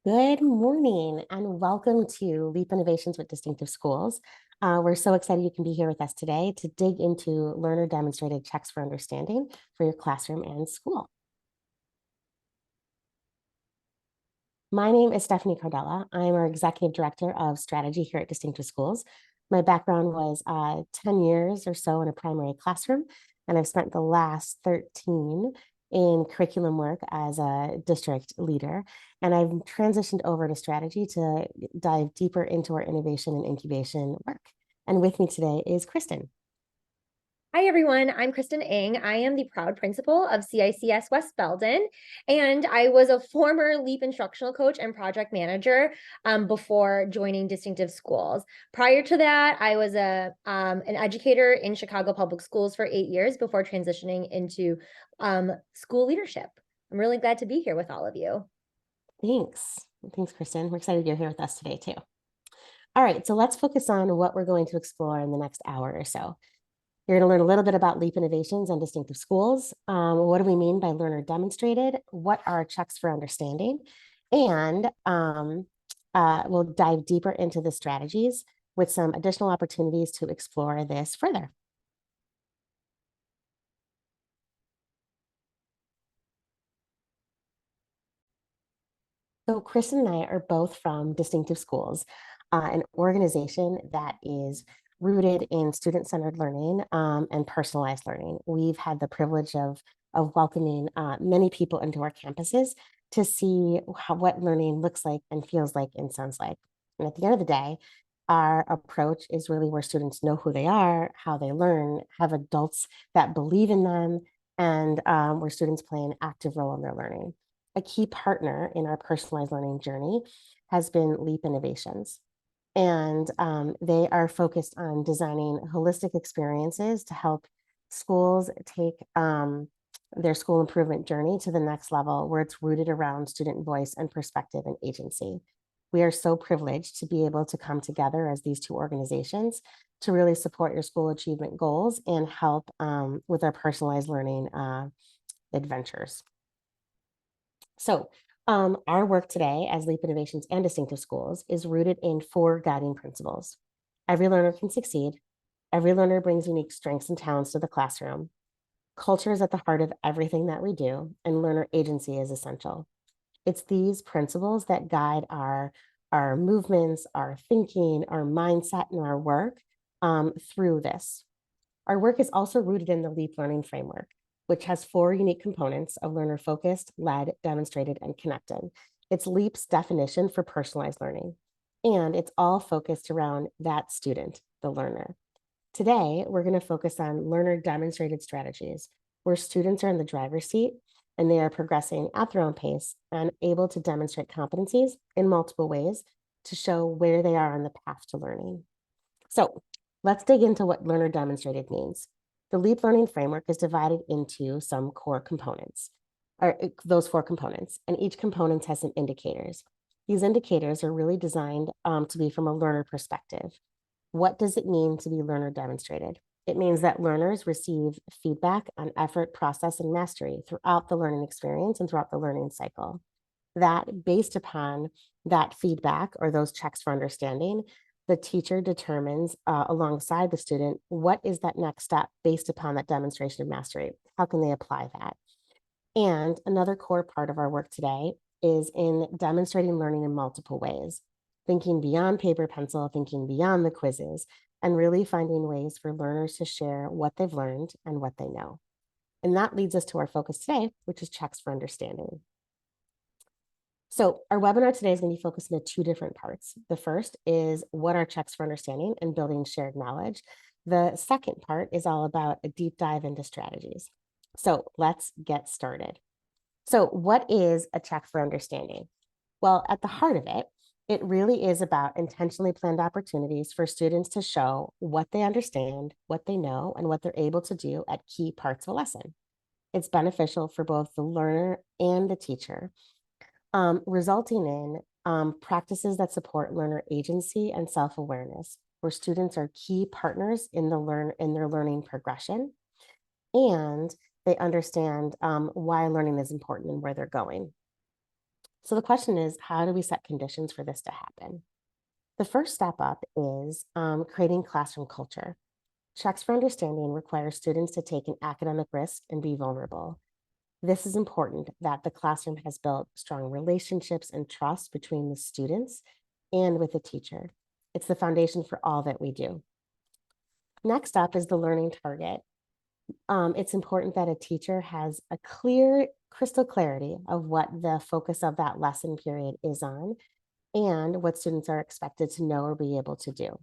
Good morning and welcome to Leap Innovations with Distinctive Schools. We're so excited you can be here with us today to dig into learner demonstrated checks for understanding for your classroom and school. My name is Stephanie Cardella. I'm our Executive Director of Strategy here at Distinctive Schools. My background was 10 years or so in a primary classroom, and I've spent the last 13 in curriculum work as a district leader. And I've transitioned over to strategy to dive deeper into our innovation and incubation work. And with me today is Kristen. Hi, everyone. I'm Kristen Ng. I am the proud principal of CICS West Belden, and I was a former LEAP instructional coach and project manager before joining Distinctive Schools. Prior to that, I was an educator in Chicago Public Schools for 8 years before transitioning into school leadership. I'm really glad to be here with all of you. Thanks. Thanks, Kristen. We're excited you're here with us today, too. All right, so let's focus on what we're going to explore in the next hour or so. You're going to learn a little bit about LEAP innovations and distinctive schools. What do we mean by learner demonstrated? What are checks for understanding? And we'll dive deeper into the strategies with some additional opportunities to explore this further. So Kristen and I are both from Distinctive Schools, an organization that is rooted in student-centered learning and personalized learning. We've had the privilege of welcoming many people into our campuses to see what learning looks like and feels like and sounds like. And at the end of the day, our approach is really where students know who they are, how they learn, have adults that believe in them, and where students play an active role in their learning. A key partner in our personalized learning journey has been Leap Innovations. And they are focused on designing holistic experiences to help schools take their school improvement journey to the next level where it's rooted around student voice and perspective and agency. We are so privileged to be able to come together as these two organizations to really support your school achievement goals and help with our personalized learning adventures. So our work today as Leap Innovations and Distinctive Schools is rooted in 4 guiding principles. Every learner can succeed. Every learner brings unique strengths and talents to the classroom. Culture is at the heart of everything that we do, and learner agency is essential. It's these principles that guide our movements, our thinking, our mindset, and our work through this. Our work is also rooted in the LEAP learning framework, which has 4 unique components of learner focused, led, demonstrated, and connected. It's LEAP's definition for personalized learning, and it's all focused around that student, the learner. Today, we're going to focus on learner demonstrated strategies, where students are in the driver's seat and they are progressing at their own pace and able to demonstrate competencies in multiple ways to show where they are on the path to learning. So let's dig into what learner demonstrated means. The LEAP learning framework is divided into some core components, or those 4 components, and each component has some indicators. These indicators are really designed to be from a learner perspective. What does it mean to be learner demonstrated? It means that learners receive feedback on effort, process, and mastery throughout the learning experience and throughout the learning cycle. That based upon that feedback or those checks for understanding, the teacher determines alongside the student, what is that next step based upon that demonstration of mastery? How can they apply that? And another core part of our work today is in demonstrating learning in multiple ways, thinking beyond paper pencil, thinking beyond the quizzes, and really finding ways for learners to share what they've learned and what they know. And that leads us to our focus today, which is checks for understanding. So our webinar today is going to be focused into 2 different parts. The first is what are checks for understanding and building shared knowledge. The second part is all about a deep dive into strategies. So let's get started. So what is a check for understanding? Well, at the heart of it, it really is about intentionally planned opportunities for students to show what they understand, what they know, and what they're able to do at key parts of a lesson. It's beneficial for both the learner and the teacher, resulting in practices that support learner agency and self-awareness, where students are key partners in their learning progression, and they understand why learning is important and where they're going. So the question is, how do we set conditions for this to happen? The first step up is creating classroom culture. Checks for understanding require students to take an academic risk and be vulnerable. This is important that the classroom has built strong relationships and trust between the students and with the teacher. It's the foundation for all that we do. Next up is the learning target. It's important that a teacher has a clear, crystal clarity of what the focus of that lesson period is on and what students are expected to know or be able to do.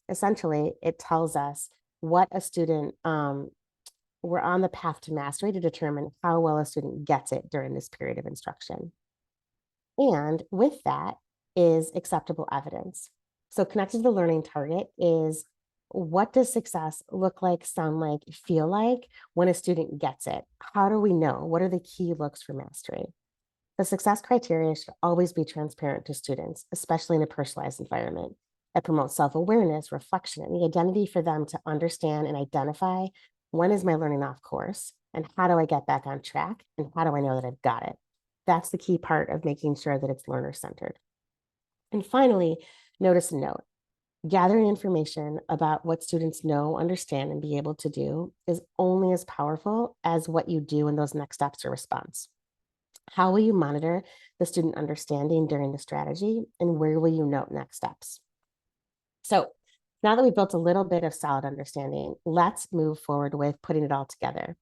Essentially, it tells us what a student, we're on the path to mastery to determine how well a student gets it during this period of instruction. And with that is acceptable evidence. So connected to the learning target is, what does success look like, sound like, feel like when a student gets it? How do we know? What are the key looks for mastery? The success criteria should always be transparent to students, especially in a personalized environment. It promotes self-awareness, reflection, and the identity for them to understand and identify, when is my learning off course, and how do I get back on track, and how do I know that I've got it? That's the key part of making sure that it's learner-centered. And finally, notice and note. Gathering information about what students know, understand, and be able to do is only as powerful as what you do in those next steps or response. How will you monitor the student understanding during the strategy, and where will you note next steps? So now that we've built a little bit of solid understanding, let's move forward with putting it all together.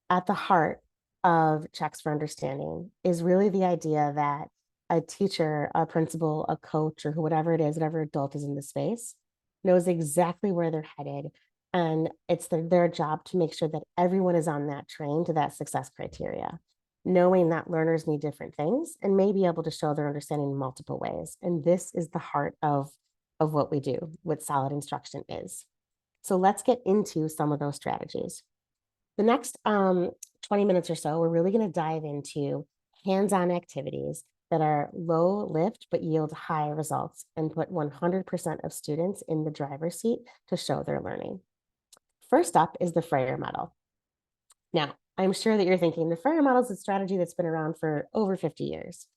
At the heart of checks for understanding is really the idea that a teacher, a principal, a coach, or whatever it is, whatever adult is in the space, knows exactly where they're headed. And it's their job to make sure that everyone is on that train to that success criteria, knowing that learners need different things and may be able to show their understanding in multiple ways. And this is the heart of what we do, what solid instruction is. So let's get into some of those strategies. The next 20 minutes or so, we're really going to dive into hands-on activities that are low lift but yield high results and put 100% of students in the driver's seat to show their learning. First up is the Frayer model. Now, I'm sure that you're thinking the Frayer model is a strategy that's been around for over 50 years.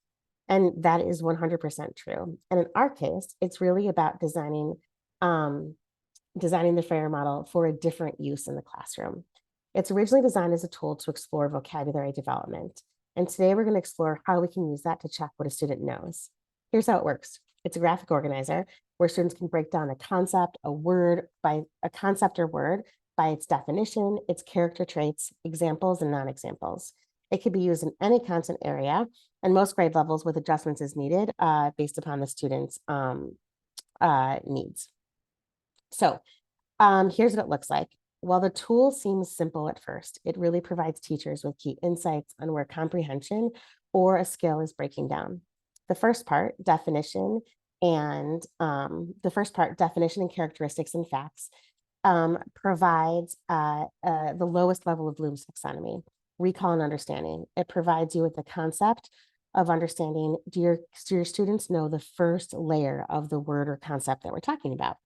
And that is 100% true. And in our case, it's really about designing the Frayer model for a different use in the classroom. It's originally designed as a tool to explore vocabulary development. And today we're going to explore how we can use that to check what a student knows. Here's how it works. It's a graphic organizer where students can break down a concept, a concept or word by its definition, its character traits, examples, and non-examples. It could be used in any content area, and most grade levels with adjustments as needed based upon the student's needs. So here's what it looks like. While the tool seems simple at first, it really provides teachers with key insights on where comprehension or a skill is breaking down. The first part, definition and characteristics and facts, provides the lowest level of Bloom's taxonomy, recall and understanding. It provides you with the concept of understanding, do your students know the first layer of the word or concept that we're talking about?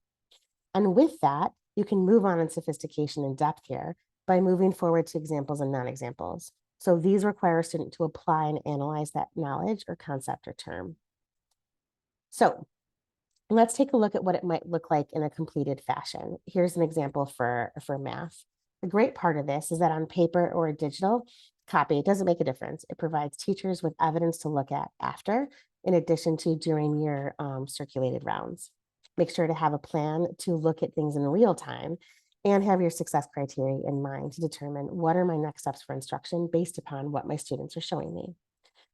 And with that, you can move on in sophistication and depth here by moving forward to examples and non-examples. So these require a student to apply and analyze that knowledge or concept or term. So let's take a look at what it might look like in a completed fashion. Here's an example for math. The great part of this is that on paper or a digital copy, it doesn't make a difference. It provides teachers with evidence to look at after, in addition to during your circulated rounds. Make sure to have a plan to look at things in real time and have your success criteria in mind to determine what are my next steps for instruction based upon what my students are showing me.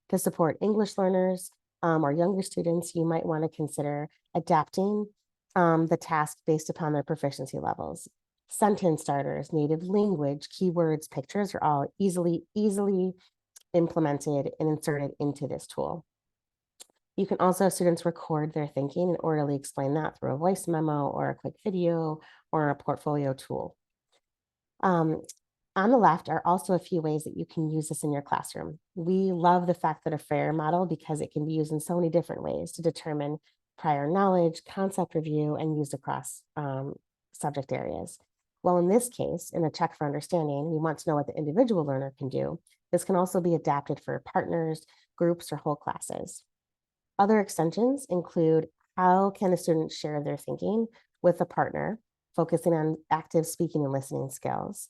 To support English learners or younger students, you might want to consider adapting the task based upon their proficiency levels. Sentence starters, native language, keywords, pictures are all easily implemented and inserted into this tool. You can also have students record their thinking and orally explain that through a voice memo or a quick video or a portfolio tool. On the left are also a few ways that you can use this in your classroom. We love the fact that a Frayer model, because it can be used in so many different ways to determine prior knowledge, concept review, and used across subject areas. Well, in this case, in a check for understanding, we want to know what the individual learner can do. This can also be adapted for partners, groups, or whole classes. Other extensions include how can a student share their thinking with a partner, focusing on active speaking and listening skills,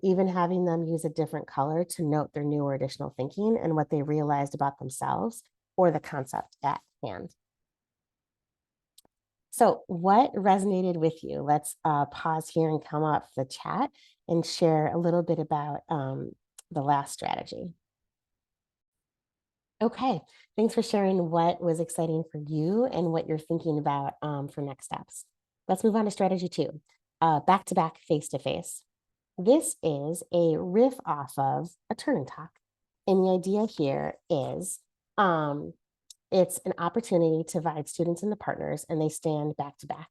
even having them use a different color to note their new or additional thinking and what they realized about themselves or the concept at hand. So what resonated with you? Let's pause here and come up the chat and share a little bit about the last strategy. Okay, thanks for sharing what was exciting for you and what you're thinking about for next steps. Let's move on to strategy 2, back-to-back face-to-face. This is a riff off of a turn and talk. And the idea here is it's an opportunity to divide students into partners and they stand back to back.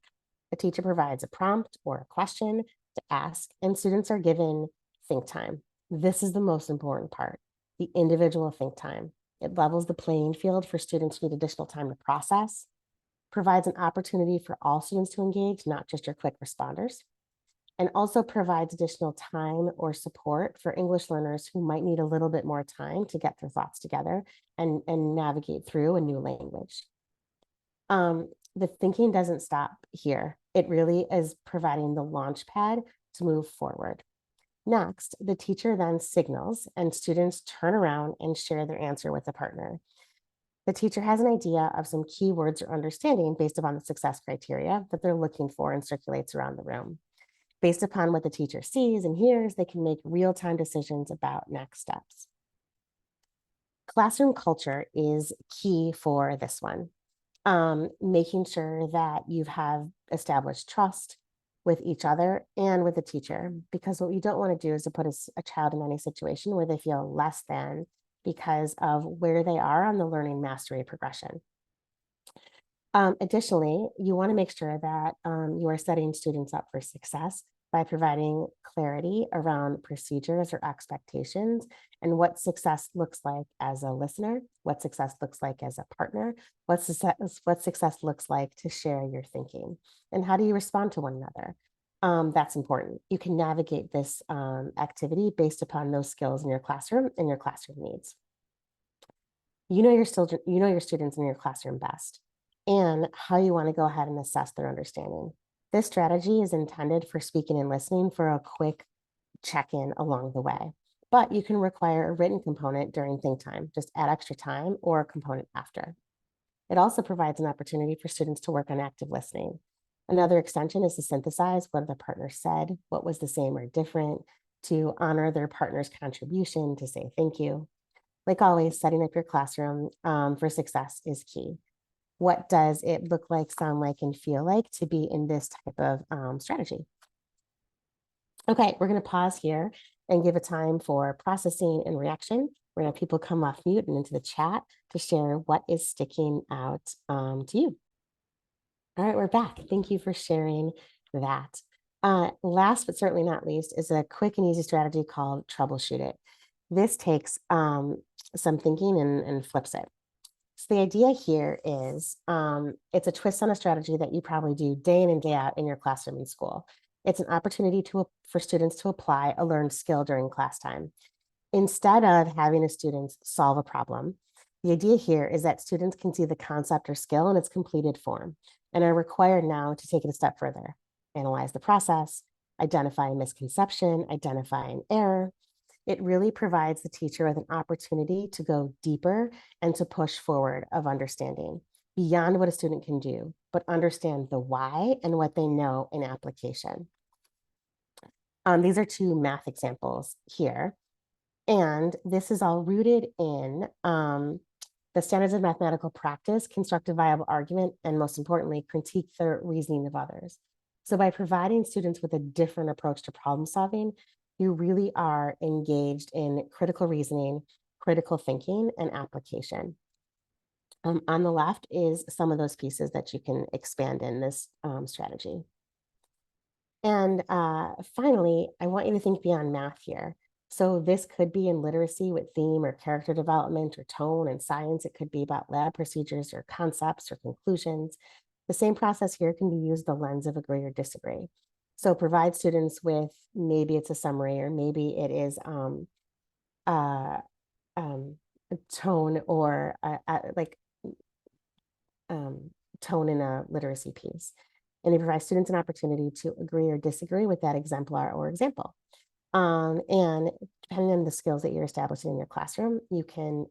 The teacher provides a prompt or a question to ask, and students are given think time. This is the most important part, the individual think time. It levels the playing field for students who need additional time to process, provides an opportunity for all students to engage, not just your quick responders, and also provides additional time or support for English learners who might need a little bit more time to get their thoughts together and navigate through a new language. The thinking doesn't stop here. It really is providing the launch pad to move forward. Next, the teacher then signals and students turn around and share their answer with a partner. The teacher has an idea of some keywords or understanding based upon the success criteria that they're looking for and circulates around the room. Based upon what the teacher sees and hears, they can make real-time decisions about next steps. Classroom culture is key for this one. Making sure that you have established trust with each other and with the teacher, because what we don't want to do is to put a child in any situation where they feel less than because of where they are on the learning mastery progression. Additionally, you want to make sure that you are setting students up for success by providing clarity around procedures or expectations and what success looks like as a listener, what success looks like as a partner, what success looks like to share your thinking, and how do you respond to one another. That's important. You can navigate this activity based upon those skills in your classroom and your classroom needs. You know your students in your classroom best and how you want to go ahead and assess their understanding. This strategy is intended for speaking and listening for a quick check-in along the way, but you can require a written component during think time. Just add extra time or a component after. It also provides an opportunity for students to work on active listening. Another extension is to synthesize what the partner said, what was the same or different, to honor their partner's contribution, to say thank you. Like always, setting up your classroom for success is key. What does it look like, sound like, and feel like to be in this type of strategy? Okay, we're going to pause here and give a time for processing and reaction. We're going to have people come off mute and into the chat to share what is sticking out to you. All right, we're back. Thank you for sharing that. Last but certainly not least is a quick and easy strategy called troubleshoot it. This takes some thinking and flips it. So the idea here is it's a twist on a strategy that you probably do day in and day out in your classroom in school. It's an opportunity for students to apply a learned skill during class time. Instead of having a student solve a problem, the idea here is that students can see the concept or skill in its completed form and are required now to take it a step further, analyze the process, identify a misconception, identify an error. It really provides the teacher with an opportunity to go deeper and to push forward of understanding beyond what a student can do, but understand the why and what they know in application. These are 2 math examples here. And this is all rooted in the standards of mathematical practice, construct a viable argument, and most importantly, critique the reasoning of others. So by providing students with a different approach to problem solving, you really are engaged in critical reasoning, critical thinking, and application. On the left is some of those pieces that you can expand in this strategy. And finally, I want you to think beyond math here. So this could be in literacy with theme or character development or tone and science. It could be about lab procedures or concepts or conclusions. The same process here can be used the lens of agree or disagree. So provide students with, maybe it's a summary or maybe it is tone or tone in a literacy piece. And they provide students an opportunity to agree or disagree with that exemplar or example. And depending on the skills that you're establishing in your classroom, you can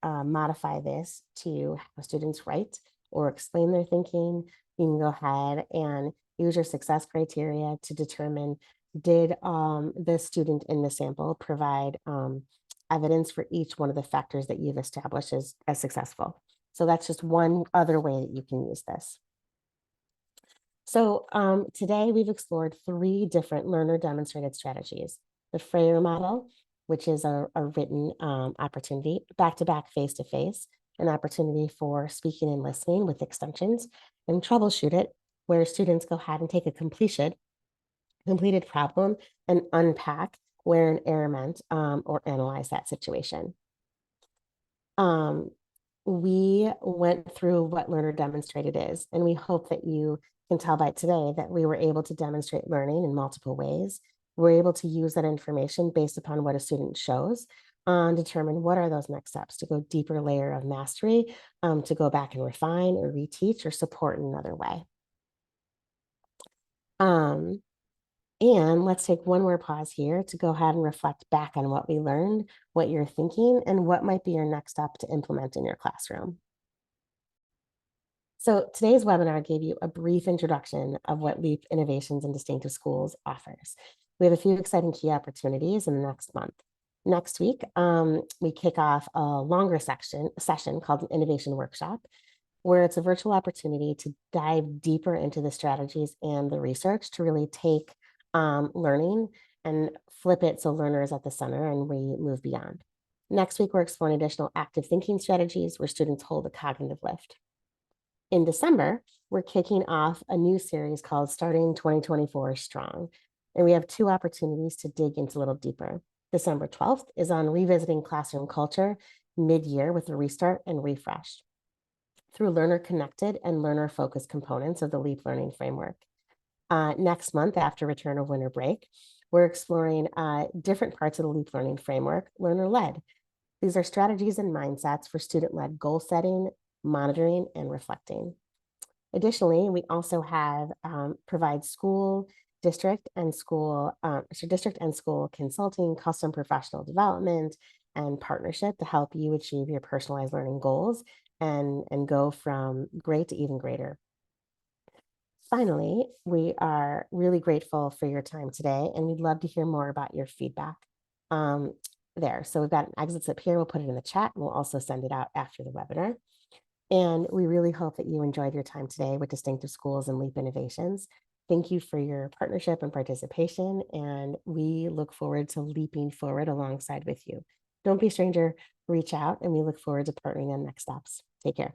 modify this to have students write or explain their thinking. You can go ahead and use your success criteria to determine, did the student in the sample provide evidence for each one of the factors that you've established as successful. So that's just one other way that you can use this. So today we've explored 3 different learner demonstrated strategies. The Frayer model, which is a written opportunity, back-to-back, face-to-face, an opportunity for speaking and listening with extensions, and Troubleshoot It, where students go ahead and take a completed problem and unpack where an error meant or analyze that situation. We went through what learner demonstrated is, and we hope that you can tell by today that we were able to demonstrate learning in multiple ways. We're able to use that information based upon what a student shows, determine what are those next steps to go deeper layer of mastery, to go back and refine or reteach or support in another way. And let's take one more pause here to go ahead and reflect back on what we learned, what you're thinking, and what might be your next step to implement in your classroom. So today's webinar gave you a brief introduction of what LEAP Innovations in Distinctive Schools offers. We have a few exciting key opportunities in the next month. Next week, we kick off a longer session called an Innovation Workshop, where it's a virtual opportunity to dive deeper into the strategies and the research to really take learning and flip it so learner is at the center and we move beyond. Next week, we're exploring additional active thinking strategies where students hold a cognitive lift. In December, we're kicking off a new series called Starting 2024 Strong. And we have 2 opportunities to dig into a little deeper. December 12th is on revisiting classroom culture mid-year with a restart and refresh through learner-connected and learner-focused components of the LEAP learning framework. Next month, after return of winter break, we're exploring different parts of the LEAP learning framework, learner-led. These are strategies and mindsets for student-led goal setting, monitoring, and reflecting. Additionally, we also have provide district and school consulting, custom professional development, and partnership to help you achieve your personalized learning goals and go from great to even greater. Finally, we are really grateful for your time today, and we'd love to hear more about your feedback there. So we've got an exit up here. We'll put it in the chat, and we'll also send it out after the webinar. And we really hope that you enjoyed your time today with Distinctive Schools and LEAP Innovations. Thank you for your partnership and participation, and we look forward to leaping forward alongside with you. Don't be a stranger, reach out, and we look forward to partnering on next steps. Take care.